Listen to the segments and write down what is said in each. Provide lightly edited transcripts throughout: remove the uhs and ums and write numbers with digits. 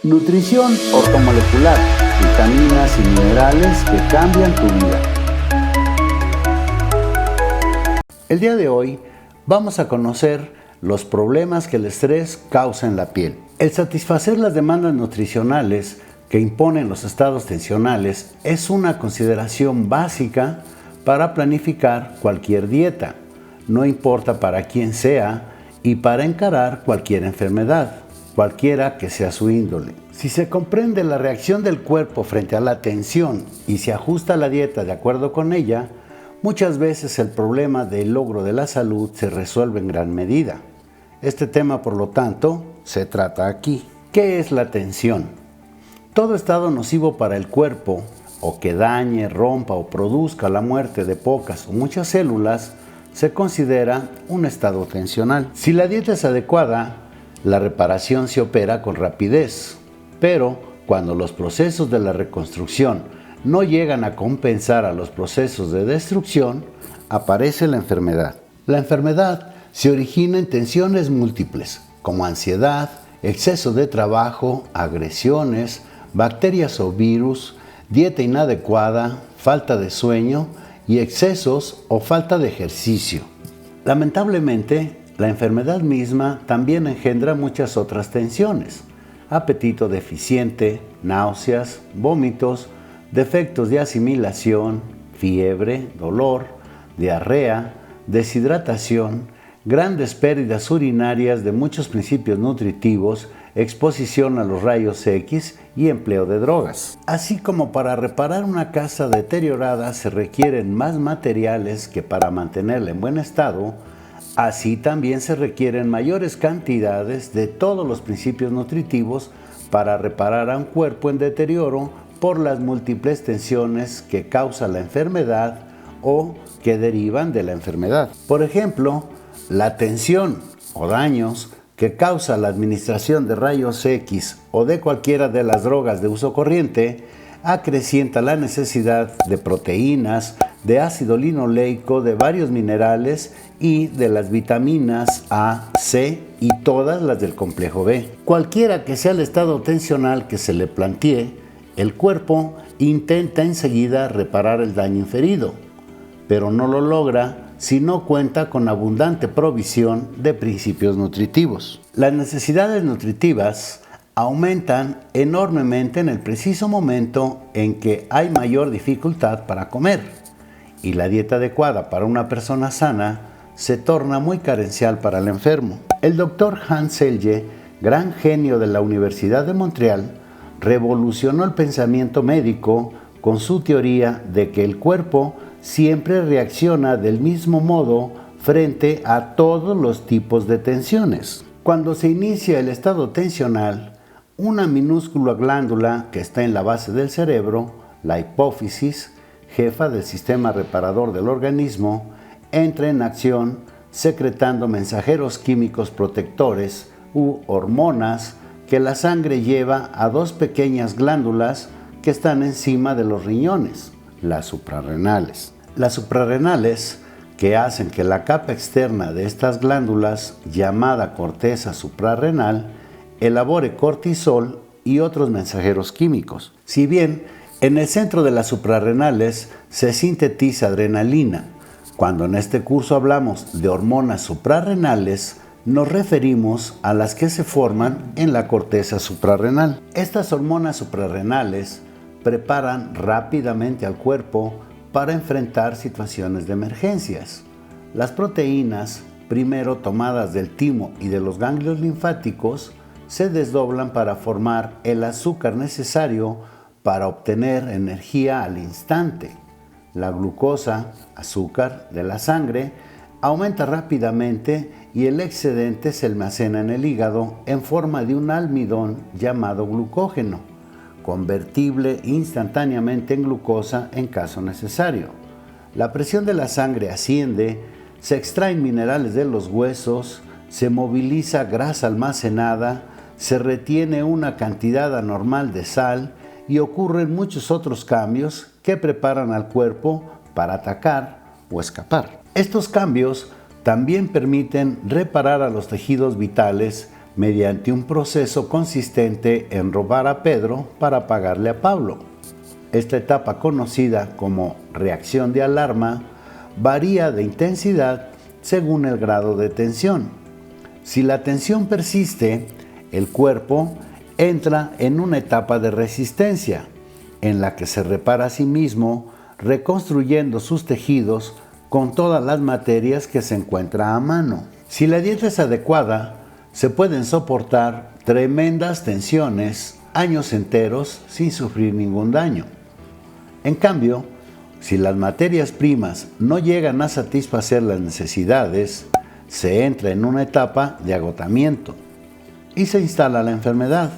Nutrición ortomolecular, vitaminas y minerales que cambian tu vida. El día de hoy vamos a conocer los problemas que el estrés causa en la piel. El satisfacer las demandas nutricionales que imponen los estados tensionales es una consideración básica para planificar cualquier dieta, no importa para quién sea, y para encarar cualquier enfermedad, cualquiera que sea su índole. Si se comprende la reacción del cuerpo frente a la tensión y se ajusta la dieta de acuerdo con ella, muchas veces el problema del logro de la salud se resuelve en gran medida. Este tema, por lo tanto, se trata aquí. ¿Qué es la tensión? Todo estado nocivo para el cuerpo, o que dañe, rompa o produzca la muerte de pocas o muchas células, se considera un estado tensional. Si la dieta es adecuada, la reparación se opera con rapidez, pero cuando los procesos de la reconstrucción no llegan a compensar a los procesos de destrucción, aparece la enfermedad. La enfermedad se origina en tensiones múltiples, como ansiedad, exceso de trabajo, agresiones, bacterias o virus, dieta inadecuada, falta de sueño y excesos o falta de ejercicio. Lamentablemente, la enfermedad misma también engendra muchas otras tensiones: apetito deficiente, náuseas, vómitos, defectos de asimilación, fiebre, dolor, diarrea, deshidratación, grandes pérdidas urinarias de muchos principios nutritivos, exposición a los rayos X y empleo de drogas. Así como para reparar una casa deteriorada se requieren más materiales que para mantenerla en buen estado, así también se requieren mayores cantidades de todos los principios nutritivos para reparar a un cuerpo en deterioro por las múltiples tensiones que causa la enfermedad o que derivan de la enfermedad. Por ejemplo, la tensión o daños que causa la administración de rayos X o de cualquiera de las drogas de uso corriente acrecienta la necesidad de proteínas, de ácido linoleico, de varios minerales y de las vitaminas A, C y todas las del complejo B. Cualquiera que sea el estado tensional que se le plantee, el cuerpo intenta enseguida reparar el daño inferido, pero no lo logra si no cuenta con abundante provisión de principios nutritivos. Las necesidades nutritivas aumentan enormemente en el preciso momento en que hay mayor dificultad para comer, y la dieta adecuada para una persona sana se torna muy carencial para el enfermo. El doctor Hans Selye, gran genio de la Universidad de Montreal, revolucionó el pensamiento médico con su teoría de que el cuerpo siempre reacciona del mismo modo frente a todos los tipos de tensiones. Cuando se inicia el estado tensional, una minúscula glándula que está en la base del cerebro, la hipófisis, jefa del sistema reparador del organismo, entra en acción secretando mensajeros químicos protectores u hormonas que la sangre lleva a dos pequeñas glándulas que están encima de los riñones, las suprarrenales. Las suprarrenales, que hacen que la capa externa de estas glándulas, llamada corteza suprarrenal, elabore cortisol y otros mensajeros químicos. Si bien en el centro de las suprarrenales se sintetiza adrenalina, cuando en este curso hablamos de hormonas suprarrenales, nos referimos a las que se forman en la corteza suprarrenal. Estas hormonas suprarrenales preparan rápidamente al cuerpo para enfrentar situaciones de emergencias. Las proteínas, primero tomadas del timo y de los ganglios linfáticos, se desdoblan para formar el azúcar necesario para obtener energía al instante. La glucosa, azúcar de la sangre, aumenta rápidamente y el excedente se almacena en el hígado en forma de un almidón llamado glucógeno, convertible instantáneamente en glucosa en caso necesario. La presión de la sangre asciende, se extraen minerales de los huesos, se moviliza grasa almacenada, se retiene una cantidad anormal de sal y ocurren muchos otros cambios que preparan al cuerpo para atacar o escapar. Estos cambios también permiten reparar a los tejidos vitales mediante un proceso consistente en robar a Pedro para pagarle a Pablo. Esta etapa, conocida como reacción de alarma, varía de intensidad según el grado de tensión. Si la tensión persiste, el cuerpo entra en una etapa de resistencia, en la que se repara a sí mismo, reconstruyendo sus tejidos con todas las materias que se encuentra a mano. Si la dieta es adecuada, se pueden soportar tremendas tensiones años enteros sin sufrir ningún daño. En cambio, si las materias primas no llegan a satisfacer las necesidades, se entra en una etapa de agotamiento y se instala la enfermedad,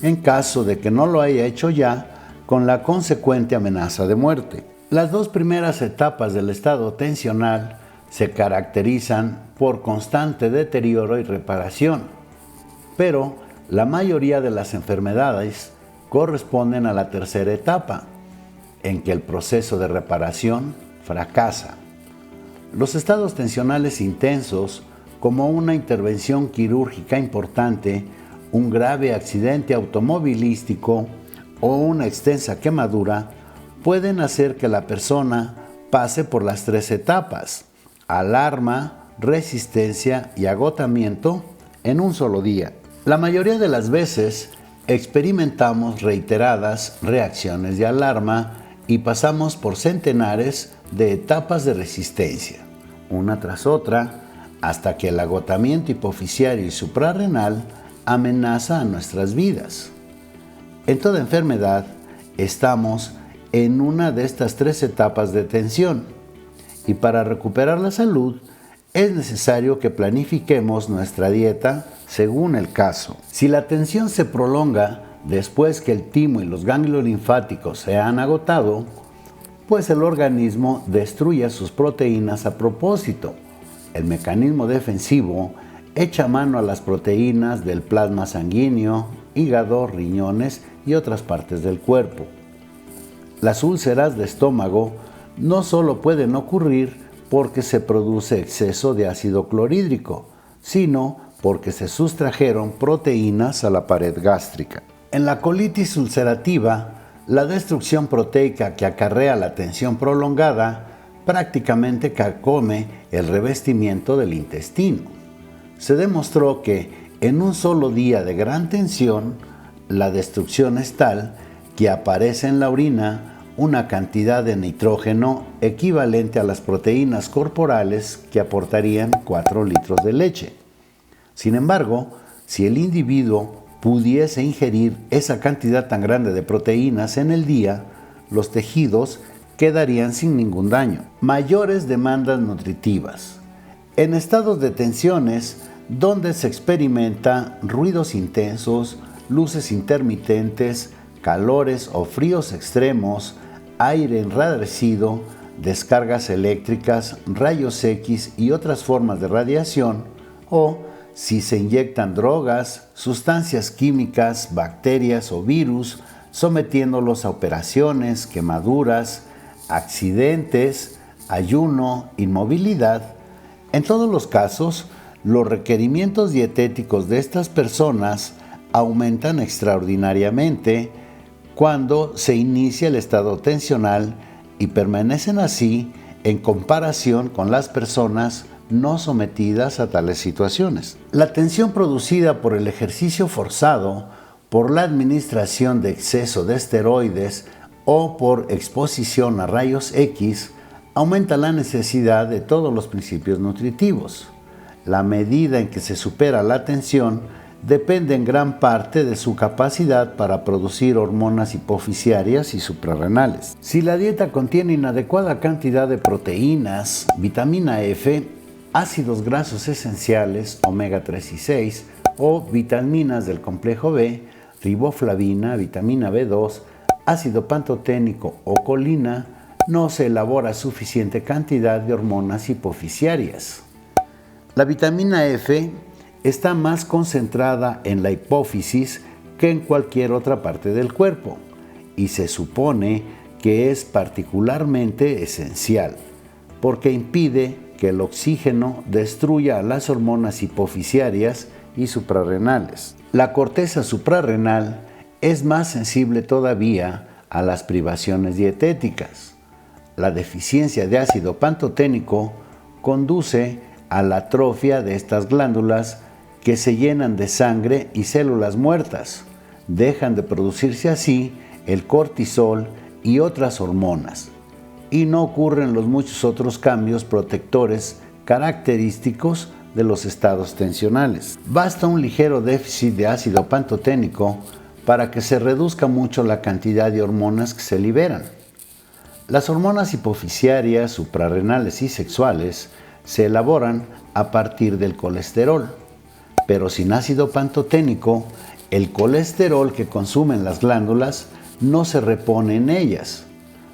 en caso de que no lo haya hecho ya, con la consecuente amenaza de muerte. Las dos primeras etapas del estado tensional se caracterizan por constante deterioro y reparación, pero la mayoría de las enfermedades corresponden a la tercera etapa, en que el proceso de reparación fracasa. Los estados tensionales intensos, como una intervención quirúrgica importante, un grave accidente automovilístico o una extensa quemadura, pueden hacer que la persona pase por las tres etapas: alarma, resistencia y agotamiento en un solo día. La mayoría de las veces experimentamos reiteradas reacciones de alarma y pasamos por centenares de etapas de resistencia, una tras otra, hasta que el agotamiento hipoficiario y suprarrenal amenaza a nuestras vidas. En toda enfermedad estamos en una de estas tres etapas de tensión, y para recuperar la salud es necesario que planifiquemos nuestra dieta según el caso. Si la tensión se prolonga después que el timo y los ganglios linfáticos se han agotado, pues el organismo destruye sus proteínas a propósito. El mecanismo defensivo echa mano a las proteínas del plasma sanguíneo, hígado, riñones y otras partes del cuerpo. Las úlceras de estómago no solo pueden ocurrir porque se produce exceso de ácido clorhídrico, sino porque se sustrajeron proteínas a la pared gástrica. En la colitis ulcerativa, la destrucción proteica que acarrea la tensión prolongada prácticamente carcome el revestimiento del intestino. Se demostró que en un solo día de gran tensión, la destrucción es tal que aparece en la orina una cantidad de nitrógeno equivalente a las proteínas corporales que aportarían 4 litros de leche. Sin embargo, si el individuo pudiese ingerir esa cantidad tan grande de proteínas en el día, los tejidos quedarían sin ningún daño. Mayores demandas nutritivas. En estados de tensiones donde se experimenta ruidos intensos, luces intermitentes, calores o fríos extremos, aire enrarecido, descargas eléctricas, rayos X y otras formas de radiación, o si se inyectan drogas, sustancias químicas, bacterias o virus, sometiéndolos a operaciones, quemaduras, accidentes, ayuno, inmovilidad. En todos los casos, los requerimientos dietéticos de estas personas aumentan extraordinariamente cuando se inicia el estado tensional y permanecen así en comparación con las personas no sometidas a tales situaciones. La tensión producida por el ejercicio forzado, por la administración de exceso de esteroides o por exposición a rayos X aumenta la necesidad de todos los principios nutritivos. La medida en que se supera la tensión depende en gran parte de su capacidad para producir hormonas hipoficiarias y suprarrenales. Si la dieta contiene inadecuada cantidad de proteínas, vitamina F, ácidos grasos esenciales, omega 3 y 6, o vitaminas del complejo B, riboflavina, vitamina B2, ácido pantoténico o colina, no se elabora suficiente cantidad de hormonas hipoficiarias. La vitamina F está más concentrada en la hipófisis que en cualquier otra parte del cuerpo y se supone que es particularmente esencial porque impide que el oxígeno destruya las hormonas hipoficiarias y suprarrenales. La corteza suprarrenal es más sensible todavía a las privaciones dietéticas. La deficiencia de ácido pantoténico conduce a la atrofia de estas glándulas que se llenan de sangre y células muertas. Dejan de producirse así el cortisol y otras hormonas, y no ocurren los muchos otros cambios protectores característicos de los estados tensionales. Basta un ligero déficit de ácido pantoténico para que se reduzca mucho la cantidad de hormonas que se liberan. Las hormonas hipofisiarias, suprarrenales y sexuales se elaboran a partir del colesterol, pero sin ácido pantoténico, el colesterol que consumen las glándulas no se repone en ellas.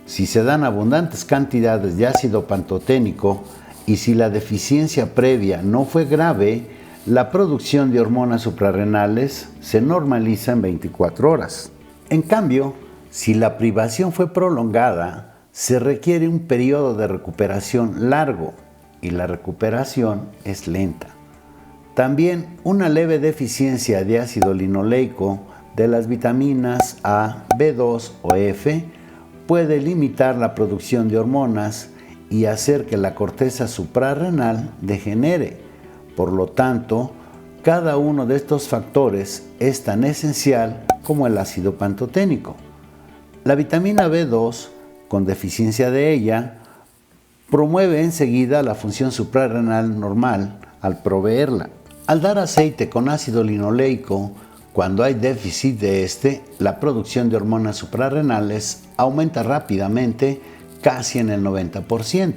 Si se dan abundantes cantidades de ácido pantoténico y si la deficiencia previa no fue grave, la producción de hormonas suprarrenales se normaliza en 24 horas. En cambio, si la privación fue prolongada, se requiere un periodo de recuperación largo y la recuperación es lenta. También una leve deficiencia de ácido linoleico de las vitaminas A, B2 o F puede limitar la producción de hormonas y hacer que la corteza suprarrenal degenere. Por lo tanto, cada uno de estos factores es tan esencial como el ácido pantoténico. La vitamina B2, con deficiencia de ella, promueve enseguida la función suprarrenal normal al proveerla. Al dar aceite con ácido linoleico, cuando hay déficit de este, la producción de hormonas suprarrenales aumenta rápidamente, casi en el 90%.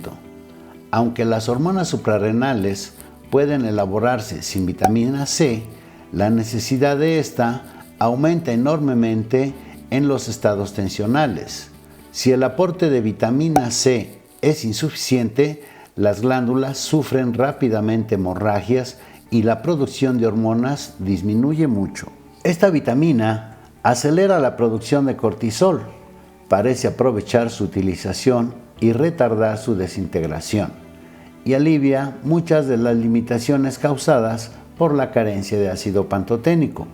Aunque las hormonas suprarrenales pueden elaborarse sin vitamina C, la necesidad de esta aumenta enormemente en los estados tensionales. Si el aporte de vitamina C es insuficiente, las glándulas sufren rápidamente hemorragias y la producción de hormonas disminuye mucho. Esta vitamina acelera la producción de cortisol, parece aprovechar su utilización y retardar su desintegración, y alivia muchas de las limitaciones causadas por la carencia de ácido pantoténico.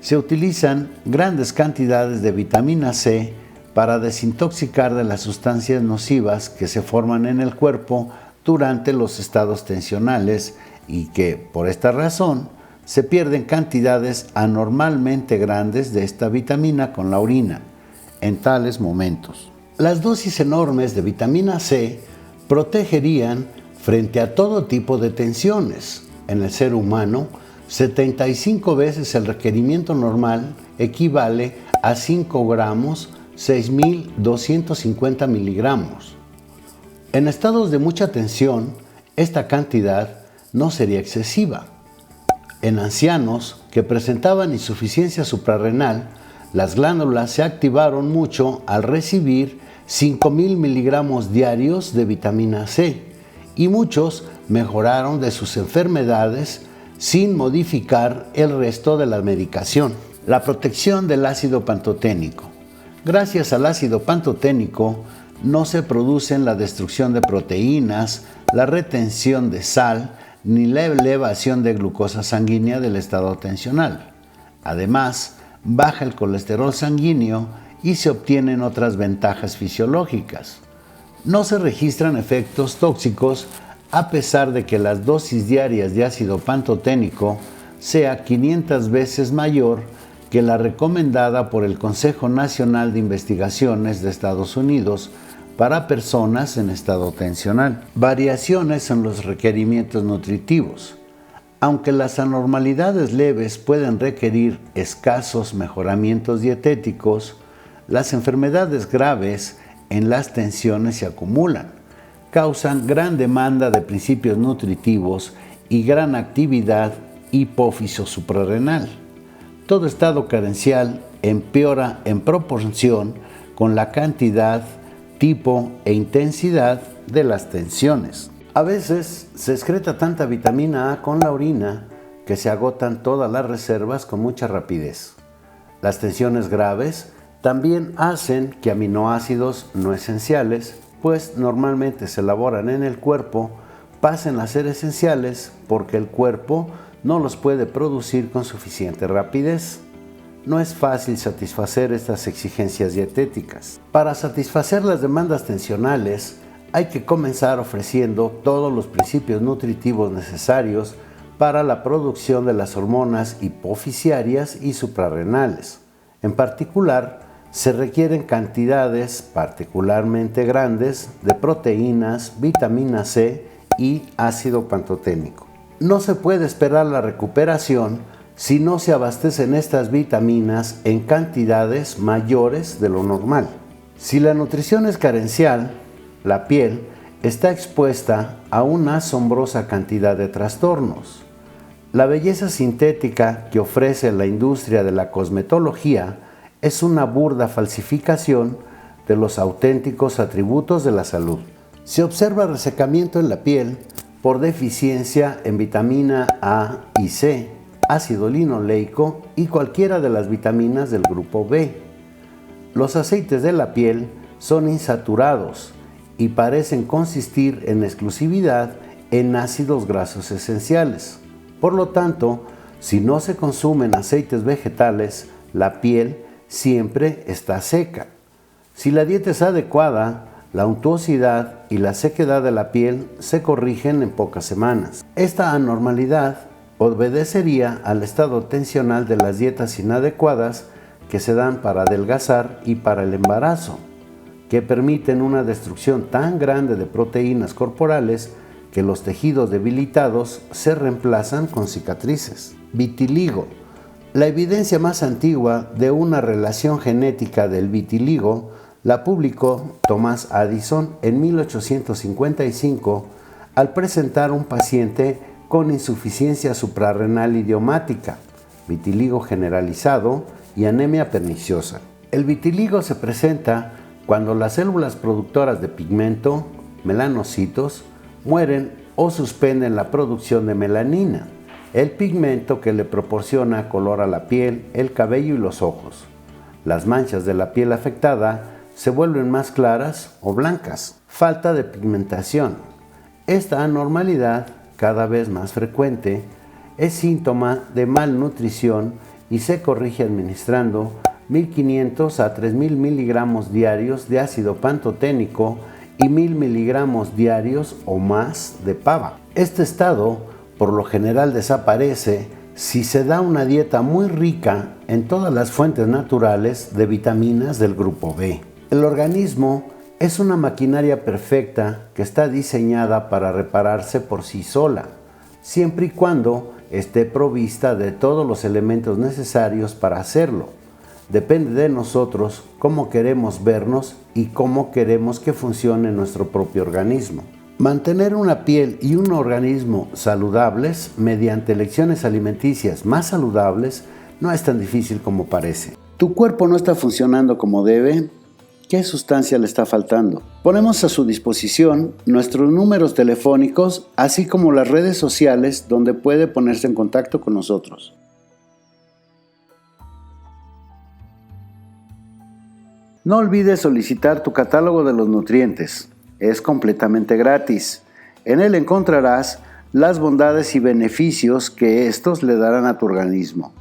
Se utilizan grandes cantidades de vitamina C para desintoxicar de las sustancias nocivas que se forman en el cuerpo durante los estados tensionales y que, por esta razón, se pierden cantidades anormalmente grandes de esta vitamina con la orina en tales momentos. Las dosis enormes de vitamina C protegerían frente a todo tipo de tensiones. En el ser humano, 75 veces el requerimiento normal equivale a 5 gramos, 6.250 miligramos. En estados de mucha tensión, esta cantidad no sería excesiva. En ancianos que presentaban insuficiencia suprarrenal, las glándulas se activaron mucho al recibir 5.000 miligramos diarios de vitamina C y muchos mejoraron de sus enfermedades sin modificar el resto de la medicación. La protección del ácido pantoténico. Gracias al ácido pantoténico no se producen la destrucción de proteínas, la retención de sal, ni la elevación de glucosa sanguínea del estado tensional. Además, baja el colesterol sanguíneo y se obtienen otras ventajas fisiológicas. No se registran efectos tóxicos a pesar de que las dosis diarias de ácido pantoténico sea 500 veces mayor que la recomendada por el Consejo Nacional de Investigaciones de Estados Unidos para personas en estado tensional. Variaciones en los requerimientos nutritivos. Aunque las anormalidades leves pueden requerir escasos mejoramientos dietéticos, las enfermedades graves en las tensiones se acumulan, causan gran demanda de principios nutritivos y gran actividad hipófiso suprarrenal. Todo estado carencial empeora en proporción con la cantidad, tipo e intensidad de las tensiones. A veces se excreta tanta vitamina A con la orina que se agotan todas las reservas con mucha rapidez. Las tensiones graves también hacen que aminoácidos no esenciales, pues normalmente se elaboran en el cuerpo, pasen a ser esenciales porque el cuerpo no los puede producir con suficiente rapidez. No es fácil satisfacer estas exigencias dietéticas. Para satisfacer las demandas tensionales, hay que comenzar ofreciendo todos los principios nutritivos necesarios para la producción de las hormonas hipofisiarias y suprarrenales. En particular, se requieren cantidades particularmente grandes de proteínas, vitamina C y ácido pantoténico. No se puede esperar la recuperación si no se abastecen estas vitaminas en cantidades mayores de lo normal. Si la nutrición es carencial, la piel está expuesta a una asombrosa cantidad de trastornos. La belleza sintética que ofrece la industria de la cosmetología es una burda falsificación de los auténticos atributos de la salud. Se observa resecamiento en la piel por deficiencia en vitamina A y C, ácido linoleico y cualquiera de las vitaminas del grupo B. Los aceites de la piel son insaturados y parecen consistir en exclusividad en ácidos grasos esenciales. Por lo tanto, si no se consumen aceites vegetales, la piel siempre está seca. Si la dieta es adecuada, la untuosidad y la sequedad de la piel se corrigen en pocas semanas. Esta anormalidad obedecería al estado tensional de las dietas inadecuadas que se dan para adelgazar y para el embarazo, que permiten una destrucción tan grande de proteínas corporales que los tejidos debilitados se reemplazan con cicatrices. Vitiligo. La evidencia más antigua de una relación genética del vitiligo la publicó Thomas Addison en 1855 al presentar un paciente con insuficiencia suprarrenal idiomática, vitiligo generalizado y anemia perniciosa. El vitiligo se presenta cuando las células productoras de pigmento, melanocitos, mueren o suspenden la producción de melanina, el pigmento que le proporciona color a la piel, el cabello y los ojos. Las manchas de la piel afectada se vuelven más claras o blancas. Falta de pigmentación. Esta anormalidad, cada vez más frecuente, es síntoma de malnutrición y se corrige administrando 1.500 a 3.000 miligramos diarios de ácido pantoténico y 1.000 miligramos diarios o más de pava. Este estado por lo general desaparece si se da una dieta muy rica en todas las fuentes naturales de vitaminas del grupo B. El organismo es una maquinaria perfecta que está diseñada para repararse por sí sola, siempre y cuando esté provista de todos los elementos necesarios para hacerlo. Depende de nosotros cómo queremos vernos y cómo queremos que funcione nuestro propio organismo. Mantener una piel y un organismo saludables mediante elecciones alimenticias más saludables no es tan difícil como parece. ¿Tu cuerpo no está funcionando como debe? ¿Qué sustancia le está faltando? Ponemos a su disposición nuestros números telefónicos, así como las redes sociales donde puede ponerse en contacto con nosotros. No olvides solicitar tu catálogo de los nutrientes. Es completamente gratis. En él encontrarás las bondades y beneficios que estos le darán a tu organismo.